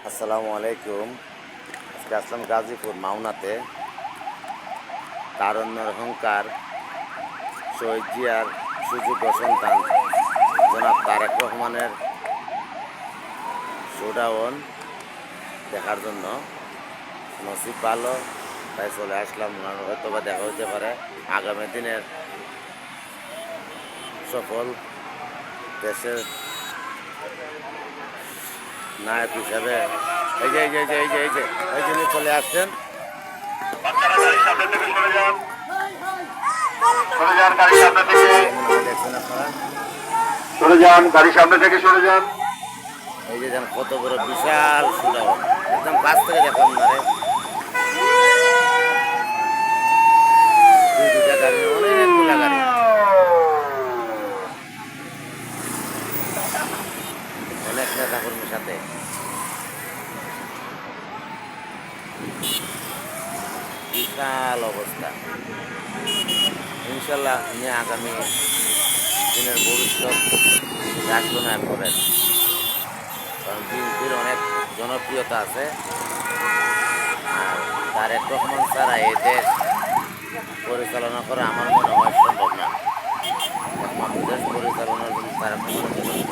আসসালামু আলাইকুম। আজকে আসলাম গাজীপুর মাওনাতে। তারুণ্যের অহংকার শহীদ জিয়ার সুযোগ্য সন্তান জনাব তারেক রহমানের শোডাউন দেখার জন্য নসিব ভালো, তাই চলে আসলাম। হয়তো বা দেখা হতে পারে আগামী দিনের সফল দেশের নায়ক হিসাবে। এই যে এই যে এই যে এই যে এই যে এই যিনি চলে আসছেন। দেখছেন আপনারা, সরে যান, গাড়ির সামনে থেকে সরে যান। এই যে যেন কত বড় বিশাল সুডাউন, একদম কাছ থেকে দেখলাম না রে। দুইটা গাড়ি, অনেকগুলা গাড়ি, অনেক নেতা কর্মীর সাথে। বিশাল অবস্থা। ইনশাল্লাহ উনি আগামী দিনের ভবিষ্যৎ রাষ্ট্রনায়ক হবেন, কারণ বিএনপির অনেক জনপ্রিয়তা আছে। আর তারেক রহমান ছাড়া এই দেশ পরিচালনা করা আমার মনে হয় সম্ভব না। একমাত্র দেশ পরিচালনার জন্য তারেক রহমানের জন্য